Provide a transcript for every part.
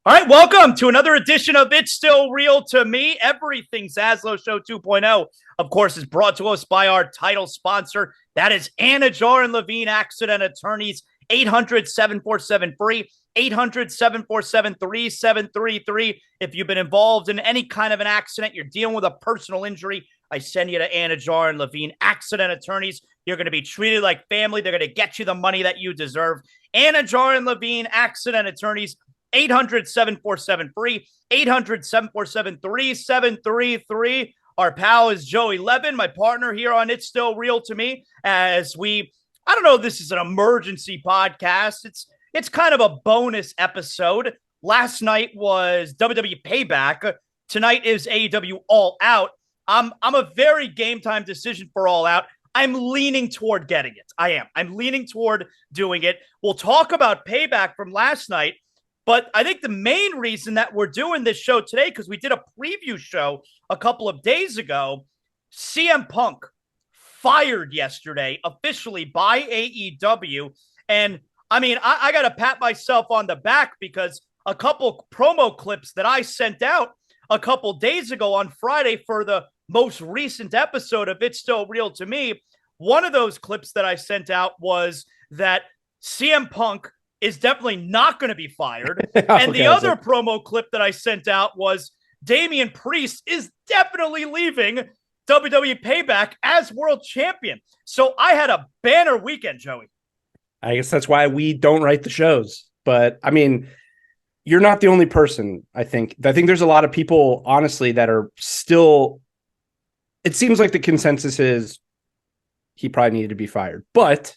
All right, welcome to another edition of It's Still Real to Me. Everything ZASLOW Show 2.0, of course, is brought to us by our title sponsor. That is Anidjar and Levine Accident Attorneys, 800-747-FREE, 800-747-3733. If you've been involved in any kind of an accident, you're dealing with a personal injury, I send you to Anidjar and Levine Accident Attorneys. You're going to be treated like family. They're going to get you the money that you deserve. Anidjar and Levine Accident Attorneys, 800-747-FREE, 800-747-3733. Our pal is Joey Levin, my partner here on It's Still Real to Me, as I don't know if this is an emergency podcast. It's kind of a bonus episode. Last night was WWE Payback. Tonight is AEW All Out. I'm a very game time decision for All Out. I'm leaning toward getting it. I am. I'm leaning toward doing it. We'll talk about Payback from last night. But I think the main reason that we're doing this show today, because we did a preview show a couple of days ago, CM Punk fired yesterday officially by AEW. And I mean, I got to pat myself on the back because a couple promo clips that I sent out a couple days ago on Friday for the most recent episode of It's Still Real to Me, one of those clips that I sent out was that CM Punk is definitely not going to be fired. And the other promo clip that I sent out was Damian Priest is definitely leaving WWE Payback as world champion. So I had a banner weekend, Joey. I guess that's why we don't write the shows. But I mean, you're not the only person, I think. I think there's a lot of people, honestly, that are still, it seems like the consensus is he probably needed to be fired. But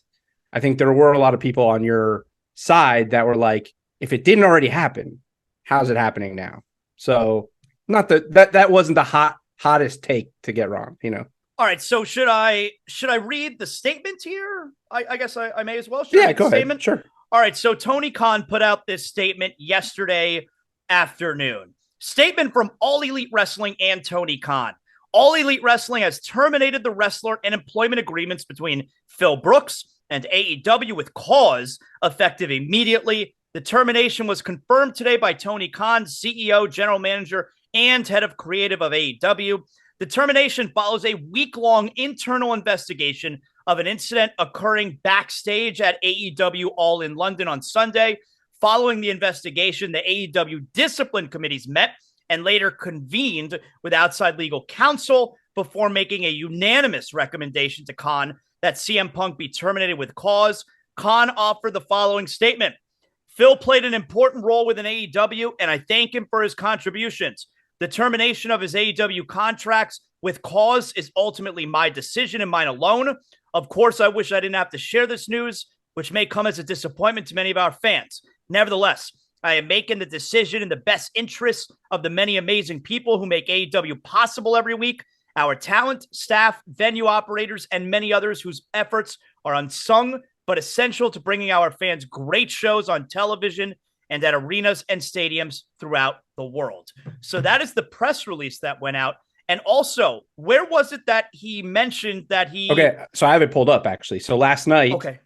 I think there were a lot of people on your side that were like, if it didn't already happen, how's it happening now? So not that wasn't the hottest take to get wrong, you know. All right, so should I read the statement here? I guess I may as well. Yeah, go ahead. Sure. All right, so Tony Khan put out this statement yesterday afternoon. Statement from All Elite Wrestling and Tony Khan. All Elite Wrestling has terminated the wrestler and employment agreements between Phil Brooks and AEW with cause effective immediately. The termination was confirmed today by Tony Khan, CEO, general manager, and head of creative of AEW. The termination follows a week-long internal investigation of an incident occurring backstage at AEW All in London on Sunday. Following the investigation, the AEW discipline committees met and later convened with outside legal counsel before making a unanimous recommendation to Khan that CM Punk be terminated with cause. Khan offered the following statement. Phil played an important role within AEW, and I thank him for his contributions. The termination of his AEW contracts with cause is ultimately my decision and mine alone. Of course, I wish I didn't have to share this news, which may come as a disappointment to many of our fans. Nevertheless, I am making the decision in the best interest of the many amazing people who make AEW possible every week. Our talent, staff, venue operators, and many others whose efforts are unsung but essential to bringing our fans great shows on television and at arenas and stadiums throughout the world. So that is the press release that went out. And also, where was it that he mentioned that he... Okay, so I have it pulled up, actually. So last night,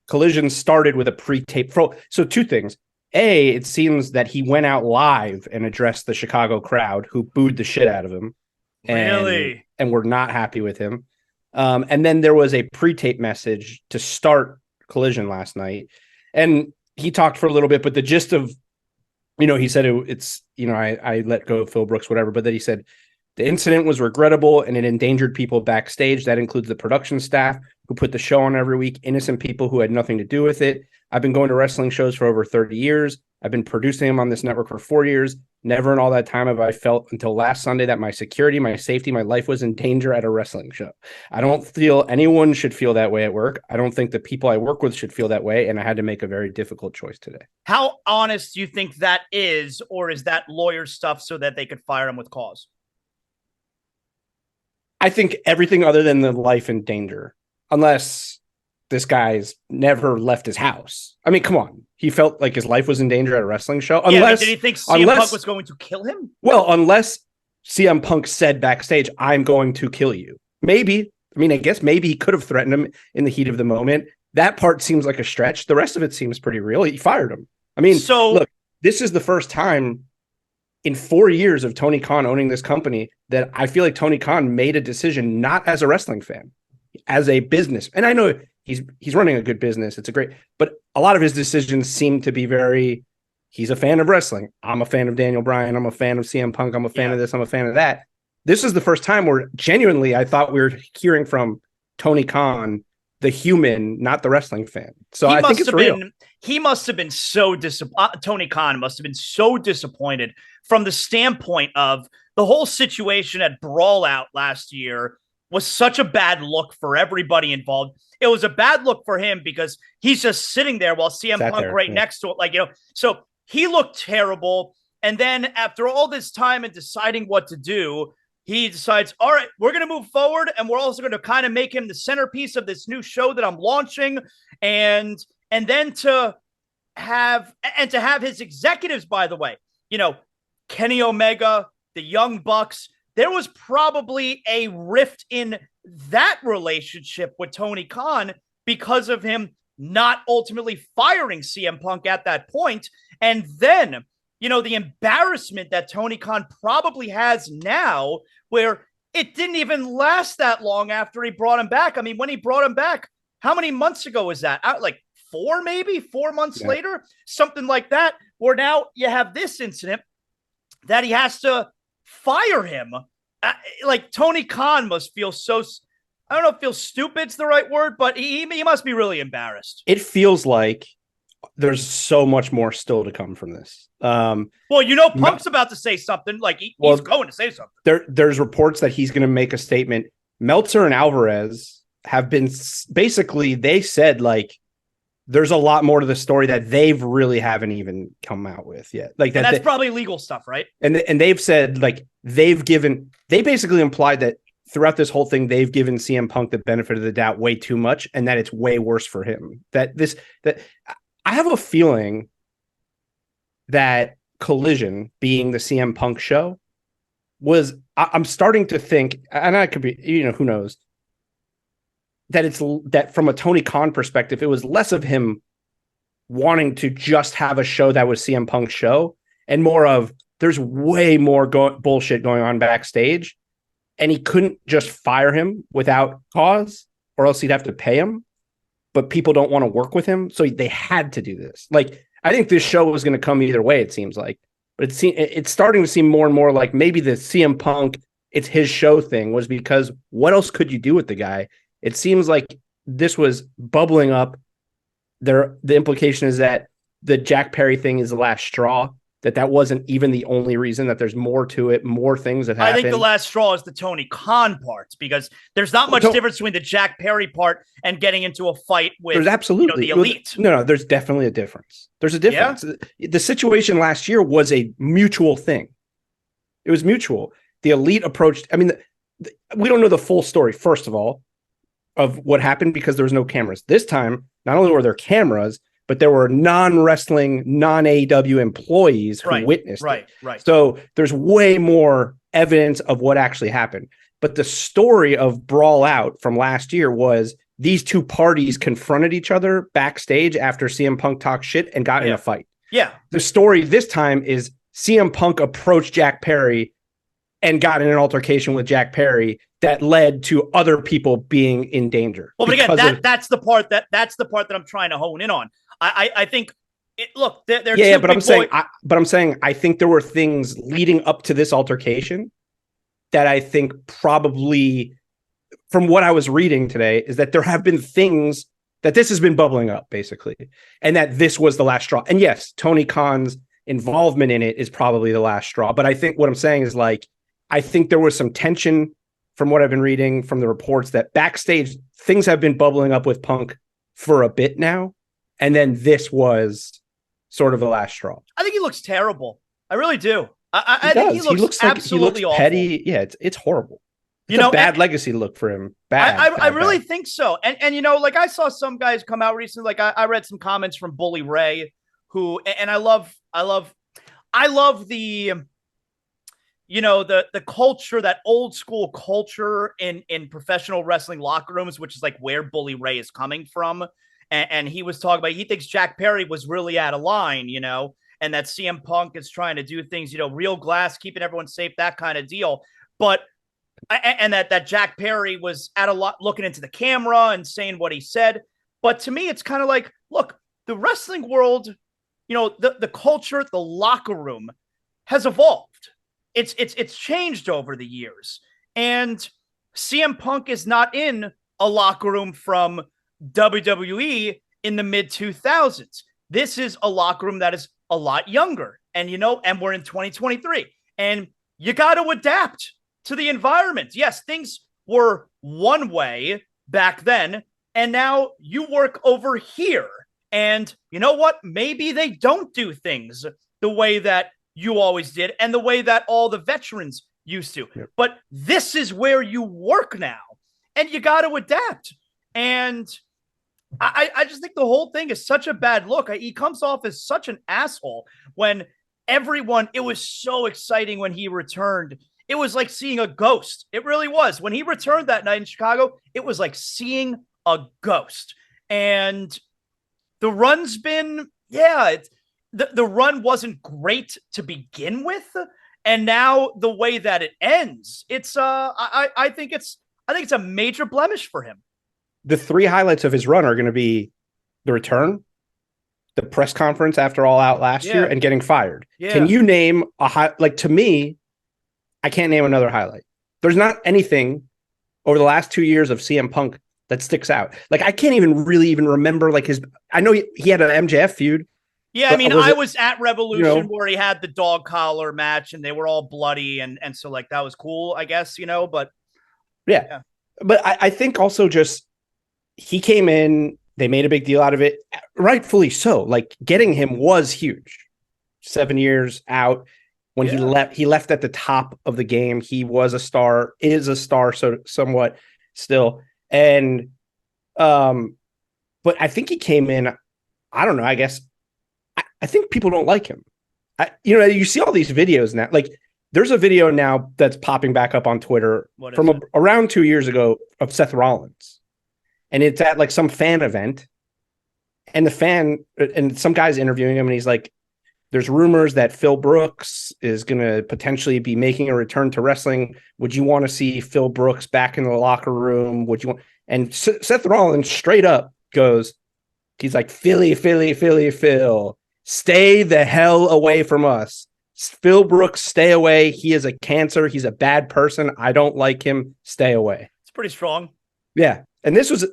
Collision started with a pre-tape. So two things. A, it seems that he went out live and addressed the Chicago crowd who booed the shit out of him. Really? And we're not happy with him. And then there was a pre-tape message to start Collision last night. And he talked for a little bit, but the gist of, he said it's, I let go of Phil Brooks, whatever. But then he said the incident was regrettable and it endangered people backstage. That includes the production staff who put the show on every week, innocent people who had nothing to do with it. I've been going to wrestling shows for over 30 years. I've been producing them on this network for 4 years. Never in all that time have I felt until last Sunday that my security, my safety, my life was in danger at a wrestling show. I don't feel anyone should feel that way at work. I don't think the people I work with should feel that way. And I had to make a very difficult choice today. How honest do you think that is, or is that lawyer stuff so that they could fire him with cause? I think everything other than the life in danger, unless this guy's never left his house. I mean, come on. He felt like his life was in danger at a wrestling show. Unless, did he think CM Punk was going to kill him? Well, unless CM Punk said backstage, I'm going to kill you. Maybe. I mean, I guess maybe he could have threatened him in the heat of the moment. That part seems like a stretch. The rest of it seems pretty real. He fired him. I mean, so look, this is the first time in 4 years of Tony Khan owning this company that I feel like Tony Khan made a decision not as a wrestling fan, as a business. And I know he's running a good business. It's a great, but a lot of his decisions seem to be very, he's a fan of wrestling. I'm a fan of Daniel Bryan. I'm a fan of CM Punk. I'm a fan of this. I'm a fan of that. This is the first time where genuinely I thought we were hearing from Tony Khan, the human, not the wrestling fan. So I think it's real. He must have been so disappointed. Tony Khan must have been so disappointed from the standpoint of the whole situation at Brawl Out last year was such a bad look for everybody involved. It was a bad look for him because he's just sitting there while CM Punk next to it. Like, so he looked terrible. And then after all this time and deciding what to do, he decides, all right, we're going to move forward, and we're also going to kind of make him the centerpiece of this new show that I'm launching. And then to have his executives, by the way, Kenny Omega, the Young Bucks, there was probably a rift in that relationship with Tony Khan because of him not ultimately firing CM Punk at that point. And then, the embarrassment that Tony Khan probably has now, where it didn't even last that long after he brought him back. I mean, when he brought him back, how many months ago was that? Like 4 months later, something like that, where now you have this incident that he has to fire him. Like Tony Khan must feel so, I don't know if feel stupid's the right word, but he must be really embarrassed. It feels like there's so much more still to come from this. Punk's about to say something. Like he's going to say something. There's reports that he's going to make a statement. Meltzer and Alvarez have been basically, they said like there's a lot more to the story that they've really haven't even come out with yet. Like that's probably legal stuff, right? And they've said like they basically implied that throughout this whole thing, they've given CM Punk the benefit of the doubt way too much, and that it's way worse for him. That I have a feeling that Collision, being the CM Punk show, I'm starting to think, and I could be, who knows, that from a Tony Khan perspective, it was less of him wanting to just have a show that was CM Punk's show and more of there's way more bullshit going on backstage, and he couldn't just fire him without cause or else he'd have to pay him, but people don't want to work with him. So they had to do this. Like, I think this show was going to come either way, it seems like, but it's starting to seem more and more like maybe the CM Punk, it's his show thing was because what else could you do with the guy? It seems like this was bubbling up. The implication is that the Jack Perry thing is the last straw, that wasn't even the only reason, that there's more to it, more things that happen. I think the last straw is the Tony Khan parts, because there's not much difference between the Jack Perry part and getting into a fight with there's absolutely the Elite. No, there's definitely a difference. There's a difference. Yeah? The situation last year was a mutual thing. It was mutual. The Elite approached, I mean, we don't know the full story, first of all, of what happened because there was no cameras. This time, not only were there cameras, but there were non-wrestling, non-AEW employees who witnessed it. Right. So there's way more evidence of what actually happened. But the story of Brawl Out from last year was these two parties confronted each other backstage after CM Punk talked shit and got in a fight. Yeah. The story this time is CM Punk approached Jack Perry and got in an altercation with Jack Perry that led to other people being in danger. Well, but again, that's the part that I'm trying to hone in on. I think look, they're but I'm saying I think there were things leading up to this altercation that I think probably, from what I was reading today, is that there have been things that this has been bubbling up basically, and that this was the last straw. And yes, Tony Khan's involvement in it is probably the last straw. But I think what I'm saying is like, I think there was some tension from what I've been reading from the reports that backstage things have been bubbling up with Punk for a bit now. And then this was sort of the last straw. I think he looks terrible. I really do. I think he looks absolutely awful. Petty. Yeah, it's horrible. It's a bad legacy look for him. I really think so. And like I saw some guys come out recently. Like I read some comments from Bully Ray, who, and I love the the culture, that old school culture in professional wrestling locker rooms, which is like where Bully Ray is coming from. And he was talking about, he thinks Jack Perry was really out of line, and that CM Punk is trying to do things, real glass, keeping everyone safe, that kind of deal. But and that Jack Perry was at a lot looking into the camera and saying what he said. But to me, it's kind of like, look, the wrestling world, the culture, the locker room has evolved. It's changed over the years. And CM Punk is not in a locker room from WWE in the mid 2000s. This is a locker room that is a lot younger. And, and we're in 2023. And you got to adapt to the environment. Yes, things were one way back then. And now you work over here. And you know what? Maybe they don't do things the way that you always did and the way that all the veterans used to. Yep. But this is where you work now. And you got to adapt. And I just think the whole thing is such a bad look. He comes off as such an asshole when it was so exciting when he returned. It was like seeing a ghost. It really was. When he returned that night in Chicago, it was like seeing a ghost. And the run's been, the run wasn't great to begin with. And now the way that it ends, I think it's a major blemish for him. The three highlights of his run are going to be the return, the press conference after All Out last year, and getting fired. Yeah. Can you name to me, I can't name another highlight. There's not anything over the last 2 years of CM Punk that sticks out. Like, I can't even remember I know he had an MJF feud. Yeah, I mean, I was at Revolution where he had the dog collar match and they were all bloody. And so that was cool, I guess, but. Yeah. But I think also just he came in, they made a big deal out of it. Rightfully so. Getting him was huge. 7 years out. When he left at the top of the game, he was a star, is a star, so somewhat still. And, but I think he came in, I don't know, I guess, I think people don't like him. You see all these videos now, there's a video now that's popping back up on Twitter from around 2 years ago of Seth Rollins. And it's at some fan event. And some guy's interviewing him and he's like, there's rumors that Phil Brooks is going to potentially be making a return to wrestling. Would you want to see Phil Brooks back in the locker room? Would you want? And Seth Rollins straight up goes, he's like, Philly, stay the hell away from us. Phil Brooks, stay away. He is a cancer. He's a bad person. I don't like him. Stay away. It's pretty strong. Yeah. And this was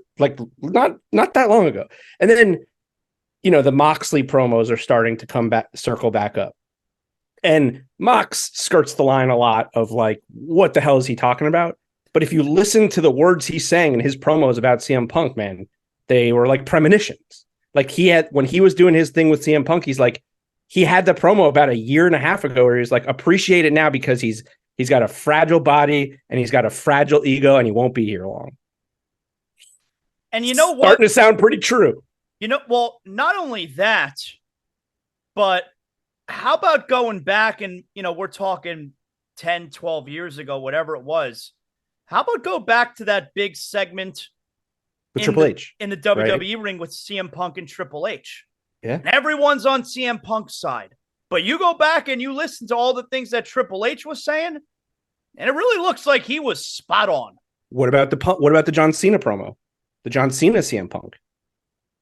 not that long ago. And then, the Moxley promos are starting to circle back up. And Mox skirts the line a lot of what the hell is he talking about? But if you listen to the words he's saying in his promos about CM Punk, man, they were like premonitions. When he was doing his thing with CM Punk, he had the promo about a year and a half ago where he's like, appreciate it now because he's got a fragile body and he's got a fragile ego and he won't be here long. And you know what? Starting to sound pretty true. Well, not only that, but how about going back and, we're talking 10, 12 years ago, whatever it was. How about go back to that big segment with Triple H in the WWE ring with CM Punk and Triple H? Yeah. And everyone's on CM Punk's side. But you go back and you listen to all the things that Triple H was saying, and it really looks like he was spot on. What about the John Cena promo? The John Cena CM Punk.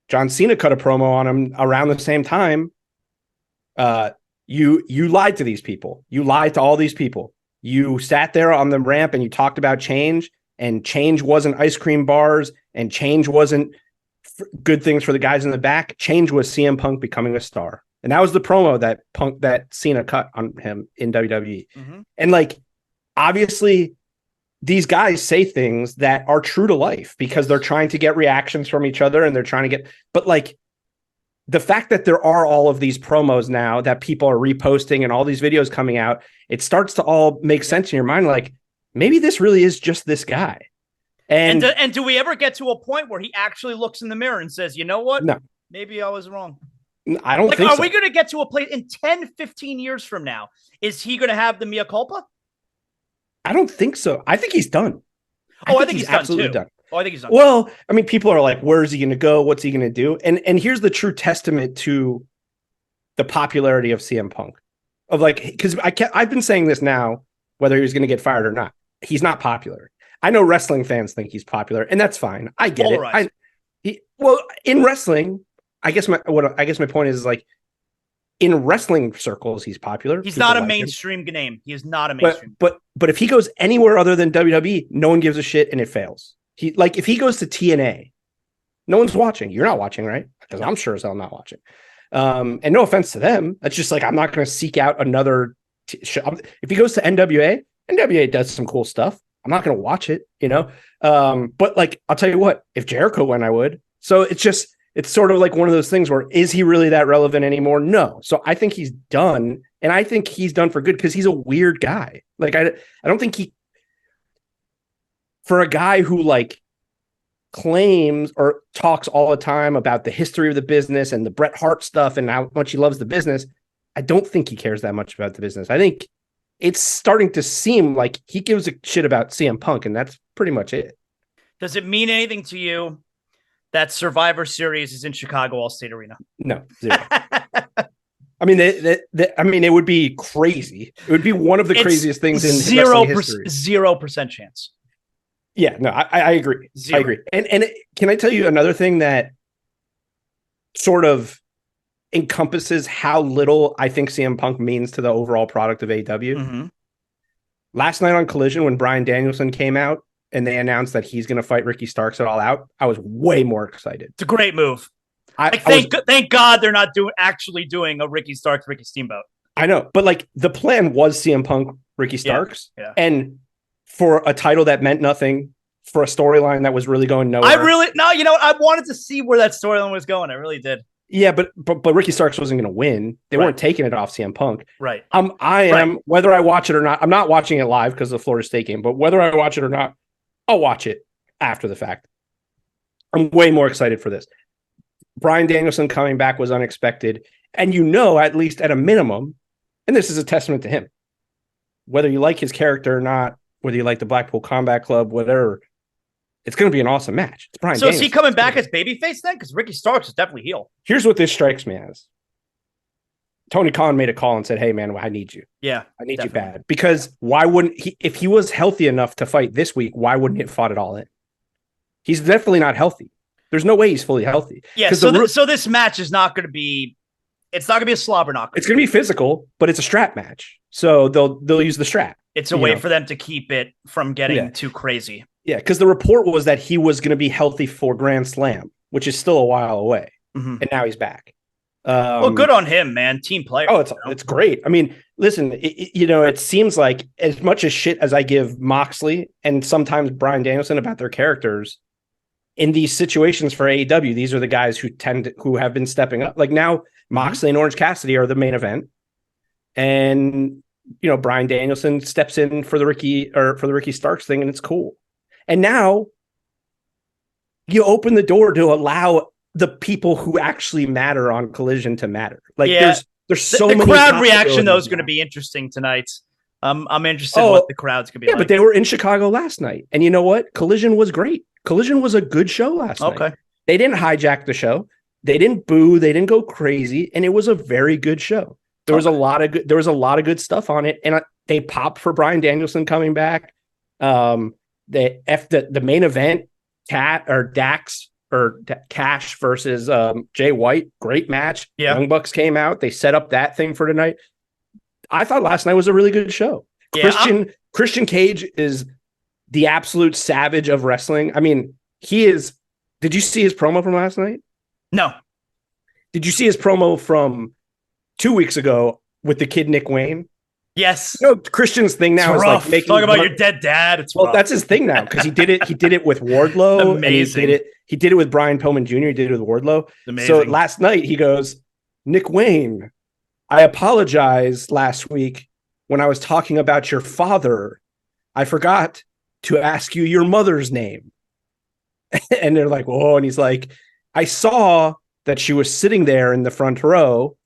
John Cena cut a promo on him around the same time. You lied to these people. You lied to all these people. You sat there on the ramp and you talked about change, and change wasn't ice cream bars, and change wasn't good things for the guys in the back. Change was CM Punk becoming a star. And that was the promo that Cena cut on him in WWE. Mm-hmm. And obviously these guys say things that are true to life because they're trying to get reactions from each other and they're trying to get, but the fact that there are all of these promos now that people are reposting and all these videos coming out, it starts to all make sense in your mind. Maybe this really is just this guy. And do we ever get to a point where he actually looks in the mirror and says, you know what? No, maybe I was wrong. I don't think so. Are we going to get to a place in 10, 15 years from now? Is he going to have the mea culpa? I don't think so. I think he's done. I think he's absolutely done. Oh, I think he's done. Well, I mean, people are like, where is he going to go? What's he going to do? And here's the true testament to the popularity of CM Punk. Of like, because I've been saying this now, whether he's going to get fired or not. He's not popular. I know wrestling fans think he's popular, and that's fine. I get it. Well, in wrestling, I guess my point is like, in wrestling circles, he's popular. He's not a mainstream name. He is not a mainstream. But if he goes anywhere other than WWE, no one gives a shit, and it fails. If he goes to TNA, no one's watching. You're not watching, right? Because I'm sure as hell not watching. And no offense to them, that's just like, I'm not going to seek out another show. If he goes to NWA does some cool stuff. I'm not going to watch it, but like, I'll tell you what, if Jericho went, I would. So it's sort of like one of those things where, is he really that relevant anymore? No. So I think he's done, and I think he's done for good, because he's a weird guy. Like, I don't think for a guy who like claims or talks all the time about the history of the business and the Bret Hart stuff and how much he loves the business, I don't think he cares that much about the business. I think it's starting to seem like he gives a shit about CM Punk, and that's pretty much it. Does it mean anything to you that Survivor Series is in Chicago Allstate Arena? No, zero. I mean, it would be crazy. It would be one of the craziest things in wrestling history. 0% chance. Yeah, no, I agree. Zero. I agree. And can I tell you another thing that sort of encompasses how little I think CM Punk means to the overall product of AEW? Mm-hmm. Last night on Collision, when Bryan Danielson came out and they announced that he's going to fight Ricky Starks at All Out, I was way more excited. It's a great move. Thank God they're not actually doing a Ricky Starks, Ricky Steamboat. I know, but like, the plan was CM Punk, Ricky Starks, and for a title that meant nothing, for a storyline that was really going nowhere. I wanted to see where that storyline was going. I really did. Yeah, but Ricky Starks wasn't going to win. They weren't taking it off CM Punk. Right. I am, whether I watch it or not. I'm not watching it live because of the Florida State game, but whether I watch it or not, I'll watch it after the fact. I'm way more excited for this. Bryan Danielson coming back was unexpected. And at least at a minimum, and this is a testament to him, whether you like his character or not, whether you like the Blackpool Combat Club, whatever, it's going to be an awesome match. It's Bryan Danielson. Is he coming back as babyface then? Because Ricky Starks is definitely heel. Here's what this strikes me as. Tony Khan made a call and said, hey, man, I need you. Yeah. I need you bad. Because why wouldn't he, if he was healthy enough to fight this week, why wouldn't he have fought it all in? He's definitely not healthy. There's no way he's fully healthy. Yeah, so this match is not going to be, it's not going to be a slobber knocker. It's going to be physical, but it's a strap match. So they'll use the strap. It's a way for them to keep it from getting too crazy. Yeah, because the report was that he was going to be healthy for Grand Slam, which is still a while away. Mm-hmm. And now he's back. Well, good on him, man. Team player. Oh, it's great. I mean, listen, it seems like as much as shit as I give Moxley and sometimes Bryan Danielson about their characters, in these situations for AEW, these are the guys who have been stepping up. Like now, Moxley and Orange Cassidy are the main event, and Bryan Danielson steps in for the Ricky Starks thing, and it's cool. And now you open the door to allow the people who actually matter on Collision to matter. Like there's so many. The crowd reaction though is going to be interesting tonight. I'm interested in what the crowd's going to be. Yeah, like. But they were in Chicago last night, and you know what? Collision was great. Collision was a good show last night. Okay, they didn't hijack the show. They didn't boo. They didn't go crazy, and it was a very good show. There was a lot of good stuff on it, and they popped for Bryan Danielson coming back. The main event, Dax or Cash versus Jay White, great match. Yeah. Young Bucks came out. They set up that thing for tonight. I thought last night was a really good show. Yeah, Christian Cage is the absolute savage of wrestling. I mean, he is. Did you see his promo from last night? No. Did you see his promo from 2 weeks ago with the kid Nick Wayne? Yes. Christian's thing now is like making talk about your dead dad. It's rough. That's his thing now because he did it with Wardlow. Amazing. And he did it with Brian Pillman Jr. He did it with Wardlow. Amazing. So last night he goes, Nick Wayne, I apologize last week when I was talking about your father. I forgot to ask you your mother's name. And they're like, whoa. And he's like, I saw that she was sitting there in the front row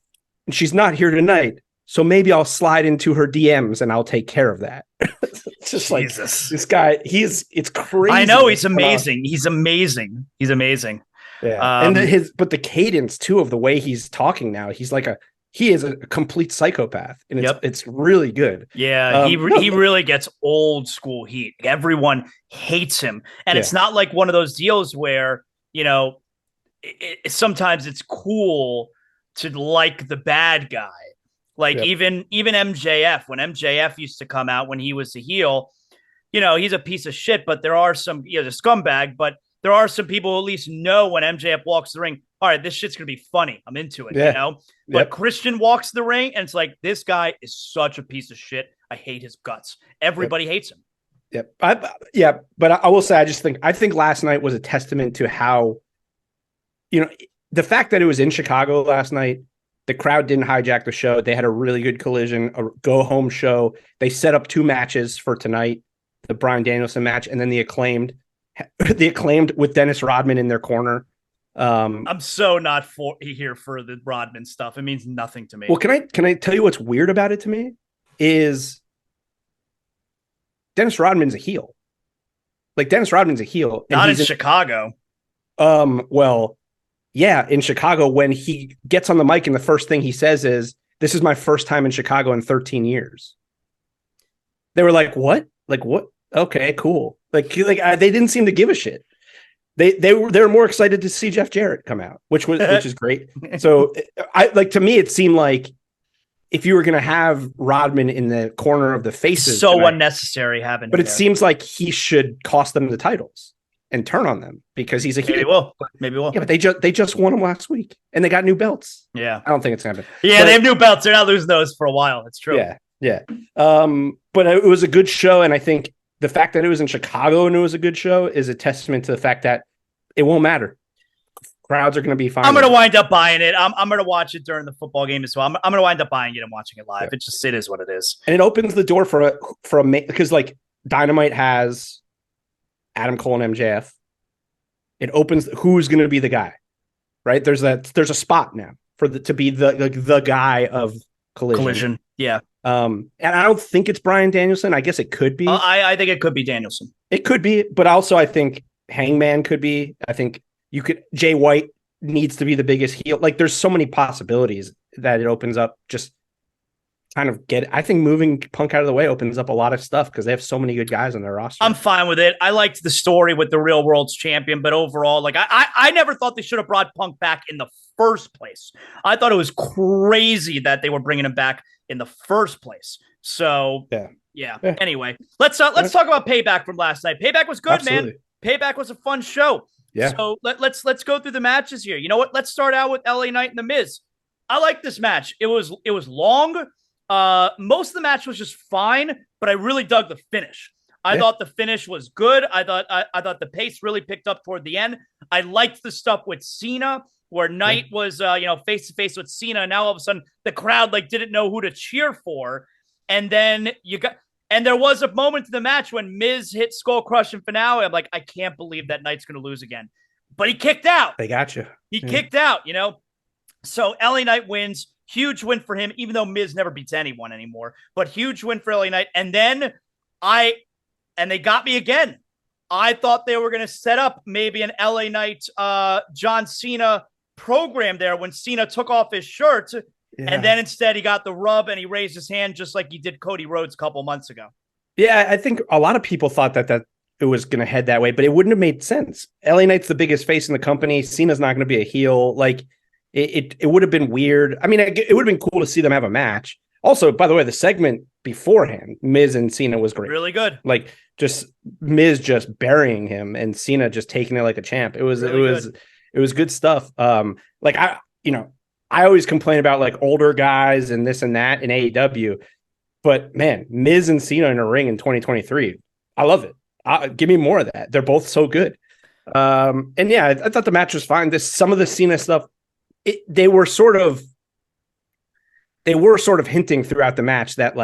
and she's not here tonight. So maybe I'll slide into her DMs and I'll take care of that. It's just Jesus. Like this guy, it's crazy. I know he's amazing. He's amazing. He's amazing. Yeah. But the cadence too of the way he's talking now, he's he is a complete psychopath, and Yep. it's really good. Yeah, he really gets old school heat. Everyone hates him, and it's not like one of those deals where sometimes it's cool to like the bad guy. Like even MJF, when MJF used to come out when he was a heel, he's a piece of shit, but there are some, a scumbag, but there are some people who at least know when MJF walks the ring, all right, this shit's going to be funny. I'm into it, But Christian walks the ring and it's like, this guy is such a piece of shit. I hate his guts. Everybody hates him. Yep. But I will say, I think last night was a testament to how, the fact that it was in Chicago last night, the crowd didn't hijack the show. They had a really good Collision, a go-home show. They set up 2 matches for tonight, the Bryan Danielson match, and then the acclaimed with Dennis Rodman in their corner. I'm so not here for the Rodman stuff. It means nothing to me. Well, can I tell you what's weird about it to me is Dennis Rodman's a heel. Like Dennis Rodman's a heel. Not in Chicago. Well, yeah, in Chicago, when he gets on the mic and the first thing he says is, "This is my first time in Chicago in 13 years." They were like, "What? Like what? Okay, cool." Like they didn't seem to give a shit. They were more excited to see Jeff Jarrett come out, which is great. So to me, it seemed like if you were going to have Rodman in the corner of the faces, so tonight, unnecessary having. But it seems like he should cost them the titles and turn on them because he's a heel. Maybe will. Yeah, but they just won them last week and they got new belts. Yeah, I don't think it's gonna happen. Yeah, they have new belts. They're not losing those for a while. It's true. Yeah. But it was a good show, and I think the fact that it was in Chicago and it was a good show is a testament to the fact that it won't matter. Crowds are going to be fine. I'm going to wind up buying it. I'm going to watch it during the football game as well. I'm going to wind up buying it and watching it live. Yeah. It is what it is. And it opens the door for a because like Dynamite has Adam Cole and MJF. It opens who's going to be the guy, right? There's a spot now to be the guy of Collision. Yeah. And I don't think it's Bryan Danielson. I guess it could be. I think it could be Danielson. It could be, but also I think Hangman could be. I think Jay White needs to be the biggest heel. Like there's so many possibilities that it opens up. Just kind of I think moving Punk out of the way opens up a lot of stuff because they have so many good guys on their roster. I'm fine with it. I liked the story with the real world's champion, but overall, like I never thought they should have brought Punk back in the first place. I thought it was crazy that they were bringing him back in the first place. So yeah. Anyway, let's talk about Payback from last night. Payback was good, Absolutely. Man. Payback was a fun show. Yeah. So let's go through the matches here. You know what? Let's start out with LA Knight and The Miz. I like this match. It was long. Most of the match was just fine, but I really dug the finish. I thought the finish was good. I thought the pace really picked up toward the end. I liked the stuff with Cena where Knight was face to face with Cena. Now all of a sudden the crowd didn't know who to cheer for. And then there was a moment in the match when Miz hit Skull Crush and finale. I'm like, I can't believe that Knight's going to lose again. But he kicked out. They got you. He kicked out, So LA Knight wins. Huge win for him, even though Miz never beats anyone anymore. But huge win for LA Knight. And then they got me again. I thought they were going to set up maybe an LA Knight John Cena program there when Cena took off his shirt. Yeah. And then instead he got the rub and he raised his hand just like he did Cody Rhodes a couple months ago. Yeah, I think a lot of people thought that it was going to head that way, but it wouldn't have made sense. LA Knight's the biggest face in the company. Cena's not going to be a heel. It would have been weird. I mean, it would have been cool to see them have a match. Also, by the way, the segment beforehand, Miz and Cena was great. Really good. Just Miz just burying him and Cena just taking it like a champ. It was good stuff. I always complain about older guys and this and that in AEW, but man, Miz and Cena in a ring in 2023, I love it. Give me more of that. They're both so good. And yeah, I thought the match was fine. Some of the Cena stuff, they were sort of hinting throughout the match that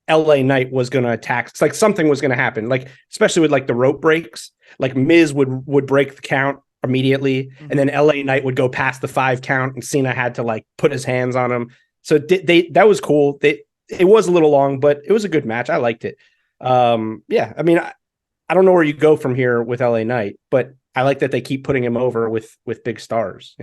LA Knight was going to attack. It's something was going to happen, especially with the rope breaks. Miz would break the count immediately, and then LA Knight would go past the 5 count, and Cena had to put his hands on him. So that was cool. It was a little long, but it was a good match. I liked it. Yeah, I mean, I don't know where you go from here with LA Knight, but I like that they keep putting him over with big stars.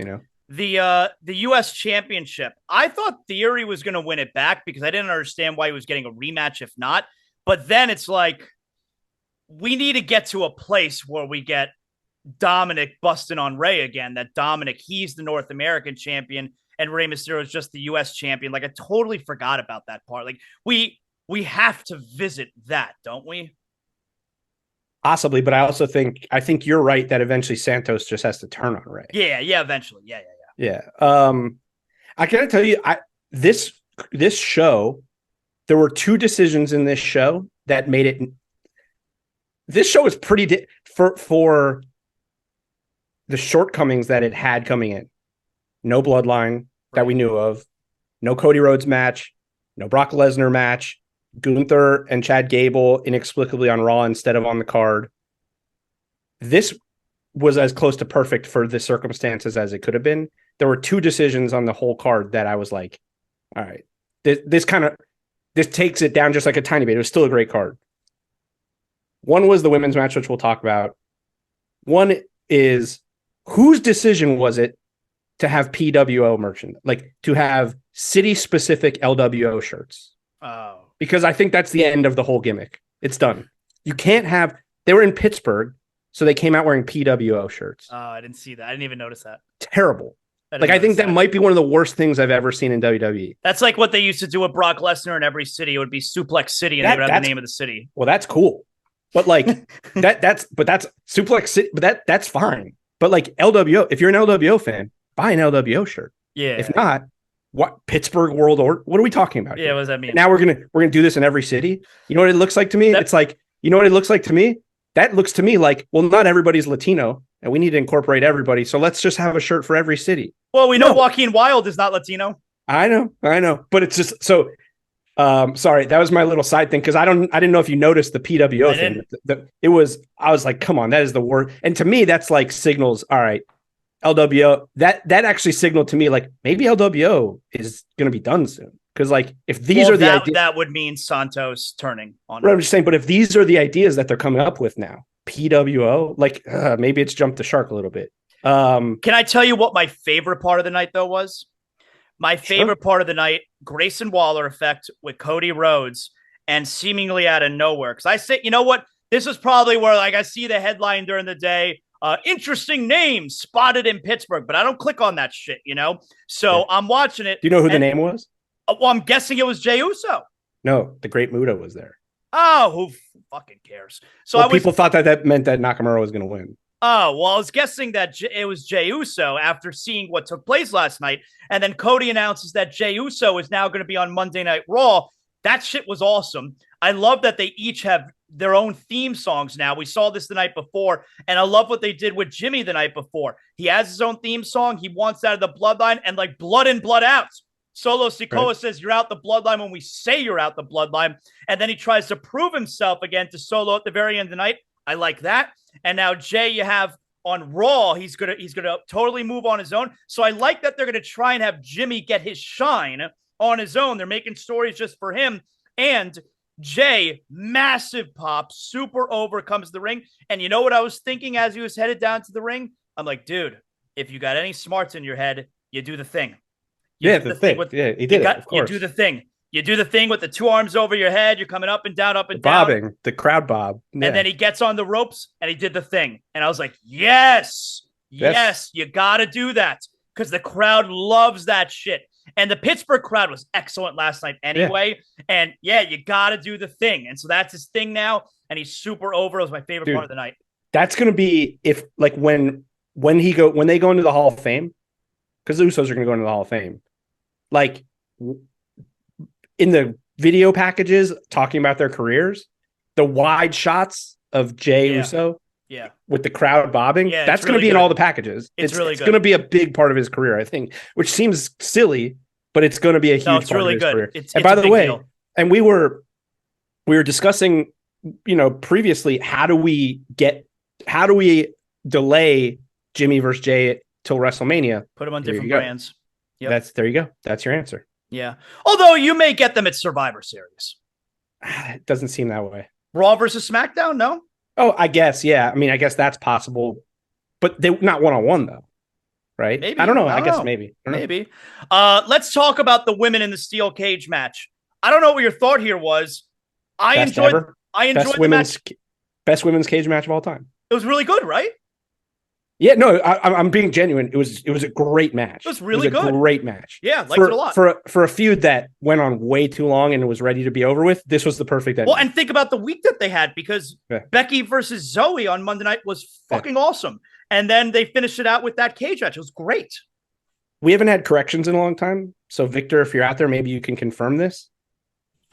The US Championship. I thought Theory was going to win it back because I didn't understand why he was getting a rematch if not. But then it's like we need to get to a place where we get Dominic busting on Rey again. That Dominic, he's the North American champion and Rey Mysterio is just the US champion. Like I totally forgot about that part. Like we have to visit that, don't we? Possibly, but I think you're right that eventually Santos just has to turn on Rey. Yeah, eventually. Yeah. I gotta tell you, this show, there were two decisions in this show that made it. This show is pretty for the shortcomings that it had coming in. No bloodline that we knew of, no Cody Rhodes match, no Brock Lesnar match, Gunther and Chad Gable inexplicably on Raw instead of on the card. This was as close to perfect for the circumstances as it could have been. There were two decisions on the whole card that I was like, all right, this takes it down just like a tiny bit. It was still a great card. One was the women's match, which we'll talk about. One is whose decision was it to have PWO merchandise, like to have city specific LWO shirts? Oh, because I think that's the end of the whole gimmick. It's done. You can't have, they were in Pittsburgh, so they came out wearing PWO shirts. Oh, I didn't see that. I didn't even notice that. Terrible. I think that might be one of the worst things I've ever seen in WWE. That's like what they used to do with Brock Lesnar in every city. It would be Suplex City, and they would have the name of the city. Well, that's cool. But like that's Suplex City, but that's fine. But like LWO, if you're an LWO fan, buy an LWO shirt. Yeah. If not, what Pittsburgh World Order? What are we talking about? Yeah, what does that mean? Now we're gonna do this in every city. You know what it looks like to me? It's like, you know what it looks like to me? That looks to me like, well, not everybody's Latino, and we need to incorporate everybody. So let's just have a shirt for every city. Well, we know Joaquin Wilde is not Latino. I know, but it's just so. Sorry, that was my little side thing because I didn't know if you noticed the PWO thing. I was like, come on, that is the word. And to me, that's like signals. All right, LWO. That actually signaled to me like maybe LWO is going to be done soon. Because like if these are the ideas, that would mean Santos turning on. Right, I'm just saying, but if these are the ideas that they're coming up with now, PWO, like maybe it's jumped the shark a little bit. Can I tell you what my favorite part of the night though was? My favorite part of the night, Grayson Waller effect with Cody Rhodes, and seemingly out of nowhere. Because I say, you know what? This is probably where like I see the headline during the day. Interesting name spotted in Pittsburgh, but I don't click on that shit, you know? So I'm watching it. Do you know who the name was? Well, I'm guessing it was Jey Uso. No, the Great Muta was there. Oh, who fucking cares? So people thought that meant that Nakamura was going to win. Oh, well, I was guessing that it was Jey Uso after seeing what took place last night. And then Cody announces that Jey Uso is now going to be on Monday Night Raw. That shit was awesome. I love that they each have their own theme songs now. We saw this the night before, and I love what they did with Jimmy the night before. He has his own theme song. He wants out of the bloodline and like blood in, blood out. Solo Sikoa says you're out the bloodline when we say you're out the bloodline. And then he tries to prove himself again to Solo at the very end of the night. I like that. And now Jay, you have on Raw, he's gonna totally move on his own. So I like that they're gonna try and have Jimmy get his shine on his own. They're making stories just for him. And Jay, massive pop, super over, comes to the ring. And you know what I was thinking as he was headed down to the ring? I'm like, dude, if you got any smarts in your head, you do the thing. He did it, of course. You do the thing. You do the thing with the two arms over your head. You're coming up and down, bobbing, the crowd bob. Yeah. And then he gets on the ropes and he did the thing. And I was like, yes, you got to do that because the crowd loves that shit. And the Pittsburgh crowd was excellent last night anyway. Yeah. And you got to do the thing. And so that's his thing now. And he's super over. It was my favorite part of the night. That's going to be when they go into the Hall of Fame, because the Usos are going to go into the Hall of Fame. Like in the video packages talking about their careers, the wide shots of Jey Uso with the crowd bobbing, that's going to be in all the packages. It's going to be a big part of his career, I think, which seems silly, but it's going to be a huge part of his career. And by the way, and we were discussing, previously, how do we delay Jimmy versus Jay till WrestleMania? Put them on different brands. Yep. There you go. That's your answer. Yeah. Although you may get them at Survivor Series. It doesn't seem that way. Raw versus SmackDown, no? Oh, I guess, yeah. I mean, I guess that's possible. But they not one-on-one, though. right? Maybe. I don't know. I guess maybe. Maybe. Let's talk about the women in the steel cage match. I don't know what your thought here was. I enjoyed the match. Best women's cage match of all time. It was really good, right? Yeah, no, I'm being genuine. It was a great match. It was really good. Great match. Yeah, liked it a lot. For a feud that went on way too long and it was ready to be over with, this was the perfect ending. Well, and think about the week that they had, because Becky versus Zoe on Monday night was fucking awesome. And then they finished it out with that cage match. It was great. We haven't had corrections in a long time. So, Victor, if you're out there, maybe you can confirm this.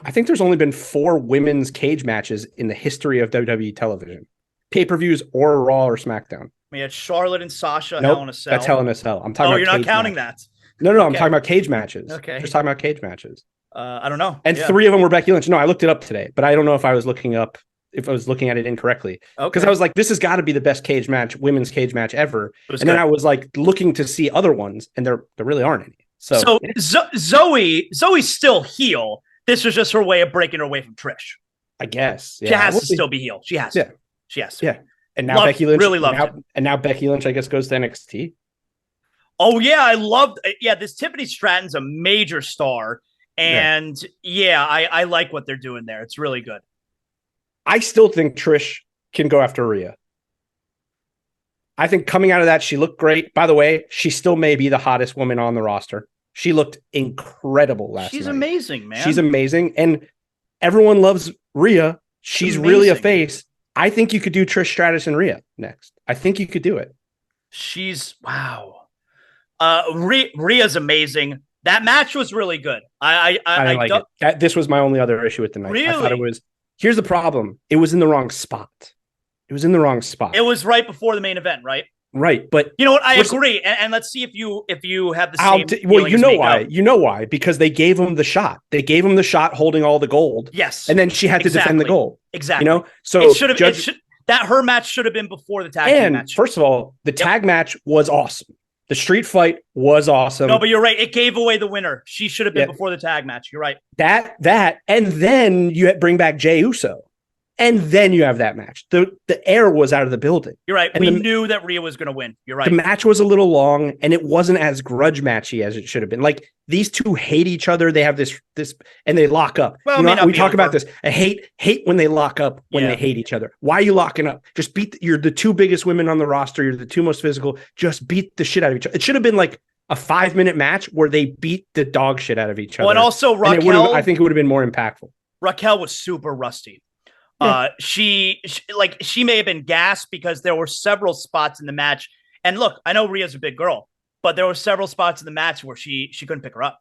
I think there's only been 4 women's cage matches in the history of WWE television. Pay-per-views or Raw or SmackDown. We had Charlotte and Sasha, nope, Hell in a Cell. That's Hell in a Cell. I'm talking about you're not counting matches. that. No, I'm talking about cage matches. Okay. Just talking about cage matches. I don't know. And 3 of them were Becky Lynch. No, I looked it up today, but I don't know if I was looking at it incorrectly. Because I was like, this has got to be the best women's cage match ever. Then I was like looking to see other ones, and there really aren't any. So Zoe's still heel. This was just her way of breaking her away from Trish. I guess. Yeah, she has to still be heel. She has to. She has to. Yeah. And now Becky Lynch and now Becky Lynch, I guess, goes to NXT. Oh yeah, I loved. Yeah, this Tiffany Stratton's a major star, and I like what they're doing there. It's really good. I still think Trish can go after Rhea. I think coming out of that, she looked great. By the way, she still may be the hottest woman on the roster. She looked incredible last night. She's amazing, man. She's amazing, and everyone loves Rhea. She's really a face. I think you could do Trish Stratus and Rhea next. I think you could do it. Wow. Rhea's amazing. That match was really good. I like it. This was my only other issue with the night. Really? I thought it was. Here's the problem. It was in the wrong spot. It was right before the main event, right? Right, but you know what? I agree, and let's see if you have the same. Well, you know why? You know why? Because they gave him the shot. They gave him the shot holding all the gold. Yes, and then she had to defend the gold. Exactly. You know, so her match should have been before the tag team match. First of all, the tag match was awesome. The street fight was awesome. No, but you're right. It gave away the winner. She should have been before the tag match. You're right. That, and then you bring back Jey Uso. And then you have that match. The air was out of the building. You're right. We knew that Rhea was going to win. You're right. The match was a little long, and it wasn't as grudge matchy as it should have been. Like, these two hate each other. They have this, and they lock up. Well, we talk about this. I hate when they lock up when they hate each other. Why are you locking up? Just you're the 2 biggest women on the roster. You're the 2 most physical. Just beat the shit out of each other. It should have been like a 5-minute match where they beat the dog shit out of each other. Well, and also Raquel. I think it would have been more impactful. Raquel was super rusty. Yeah. She may have been gassed because there were several spots in the match. And look, I know Rhea's a big girl, but there were several spots in the match where she couldn't pick her up.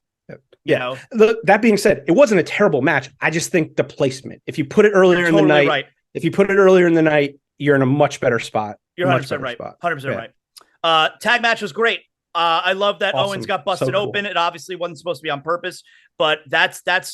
Yeah. That being said, it wasn't a terrible match. I just think the placement. If you put it earlier in the night, you're in a much better spot. You're 100% right. 100% right. Tag match was great. I love that Owens got busted open. It obviously wasn't supposed to be on purpose, but that's that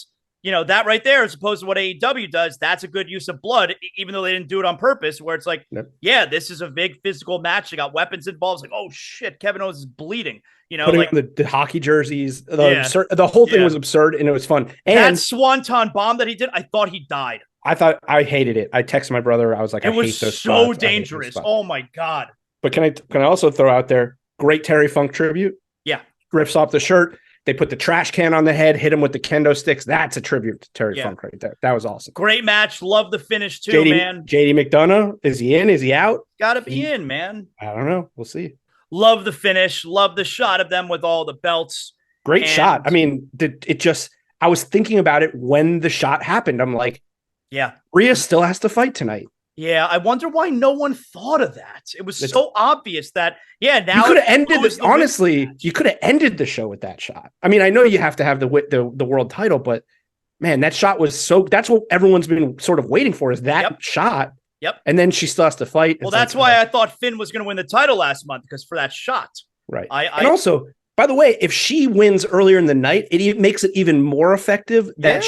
right there, as opposed to what AEW does, that's a good use of blood, even though they didn't do it on purpose, where it's like, this is a big physical match. They got weapons involved. It's like, oh shit, Kevin Owens is bleeding. Putting on the hockey jerseys, the whole thing was absurd, and it was fun. And that swanton bomb that he did, I thought he died. I hated it. I texted my brother. I was like, I hate those spots. It was so dangerous. Oh my God. But can I also throw out there, great Terry Funk tribute. Yeah. Rips off the shirt. They put the trash can on the head, hit him with the kendo sticks. That's a tribute to Terry Funk right there. That was awesome. Great match. Love the finish too, man. JD McDonough, is he in? Is he out? Gotta be in, man. I don't know. We'll see. Love the finish. Love the shot of them with all the belts. Great shot. I mean, I was thinking about it when the shot happened. I'm like, Rhea still has to fight tonight. Yeah, I wonder why no one thought of that. It was so obvious that, now you could have ended this. Honestly, you could have ended the show with that shot. I mean, I know you have to have the world title, but man, that shot was that's what everyone's been sort of waiting for, is that shot. Yep. And then she still has to fight. Well, that's why I thought Finn was going to win the title last month, because for that shot. Right. And also, by the way, if she wins earlier in the night, it makes it even more effective that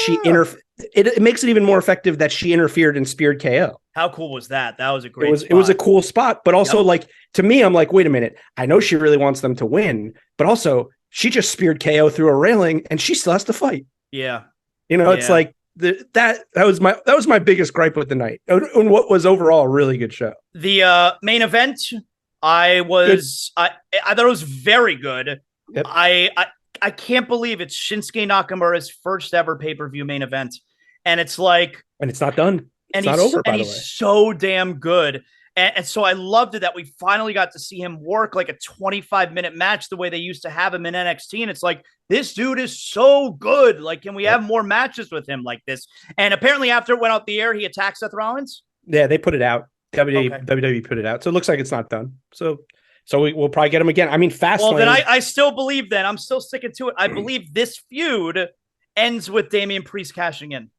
it makes it even more effective that she interfered and speared KO. How cool was that? That was a great spot. It was a cool spot, but also like, to me, I'm like, wait a minute. I know she really wants them to win, but also she just speared KO through a railing and she still has to fight. Yeah. It's like that was my biggest gripe with the night, and what was overall a really good show. The main event, I thought it was very good. Yep. I can't believe it's Shinsuke Nakamura's first ever pay-per-view main event. And it's like, and it's not done. It's not over, by the way. He's so damn good. And so I loved it that we finally got to see him work like a 25-minute match the way they used to have him in NXT. And it's like, this dude is so good. Like, can we have more matches with him like this? And apparently after it went out the air, he attacked Seth Rollins. Yeah, they put it out. WWE put it out. So it looks like it's not done. So we'll probably get him again. I mean, Fastlane. Well, then I still believe then. I'm still sticking to it. I believe this feud ends with Damian Priest cashing in.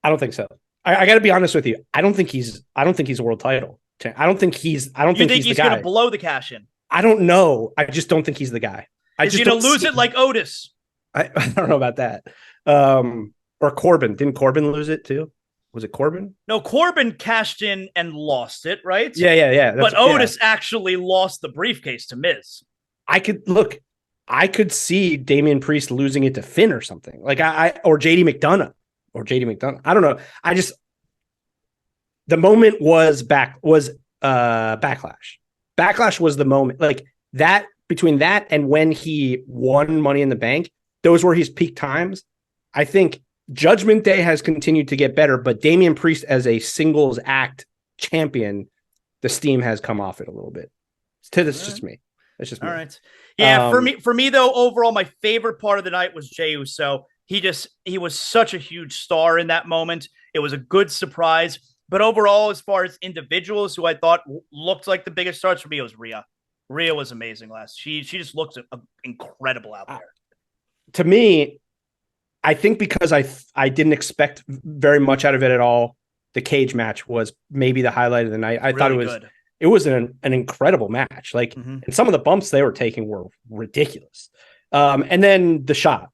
I don't think so. I got to be honest with you. I don't think he's a world title. I don't think he's the guy. He's going to blow the cash in? I don't know. I just don't think he's the guy. Is he going to lose it like Otis? I don't know about that. Or Corbin. Didn't Corbin lose it too? Was it Corbin? No, Corbin cashed in and lost it, right? Yeah. But Otis actually lost the briefcase to Miz. I could see Damian Priest losing it to Finn or something. Like or JD McDonough. I don't know. The moment was Backlash. Backlash was the moment, like that, between that and when he won Money in the Bank, those were his peak times. I think Judgment Day has continued to get better, but Damian Priest as a singles act champion, the steam has come off it a little bit. That's just me. That's just me. All right. Yeah, for me though, overall, my favorite part of the night was Jey Uso. He was such a huge star in that moment. It was a good surprise. But overall, as far as individuals who I thought looked like the biggest stars for me, it was Rhea. Rhea was amazing last. She just looks incredible out there. To me, I think because I didn't expect very much out of it at all, the cage match was maybe the highlight of the night. I thought it was an incredible match. Like, and some of the bumps they were taking were ridiculous. And then the shot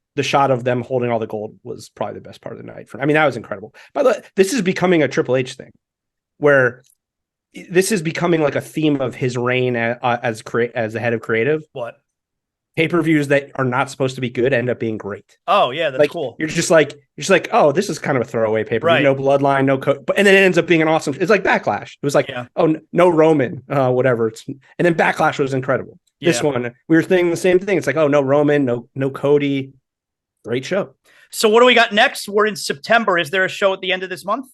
of them holding all the gold was probably the best part of the night. That was incredible. By the way, this is becoming a Triple H thing, where this is becoming like a theme of his reign as the head of creative. What? Pay-per-views that are not supposed to be good end up being great. Oh yeah, that's like, cool. You're just like, oh, this is kind of a throwaway pay-per-view. Right. No bloodline, no and then it ends up being an awesome. It's like Backlash. It was like, oh, no Roman, whatever. And then Backlash was incredible. Yeah. This one, we were thinking the same thing. It's like, oh, no Roman, no Cody. Great show. So what do we got next? We're in September. Is there a show at the end of this month?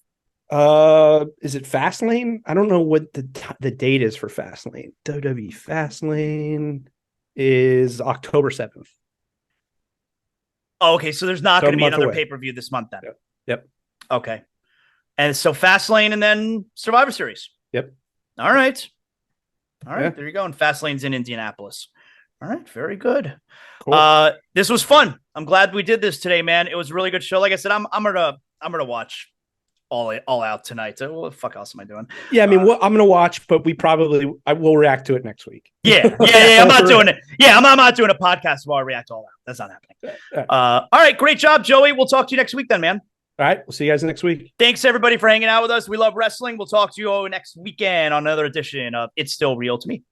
Is it Fastlane? I don't know what the date is for Fastlane. WWE Fastlane is October 7th. Oh, okay. So there's not going to be another pay-per-view this month then. Yep. Okay. And so Fastlane and then Survivor Series. Yep. All right. There you go. And Fastlane's in Indianapolis. All right. Very good. Cool. This was fun. I'm glad we did this today, man. It was a really good show. Like I said, I'm gonna watch all out tonight. What the fuck else am I doing? Yeah, I'm gonna watch, but I will react to it next week. Yeah. I'm not doing it. Yeah, I'm not doing a podcast while I react all out. That's not happening. All right, great job, Joey. We'll talk to you next week then, man. All right, we'll see you guys next week. Thanks everybody for hanging out with us. We love wrestling. We'll talk to you next weekend on another edition of It's Still Real to Me.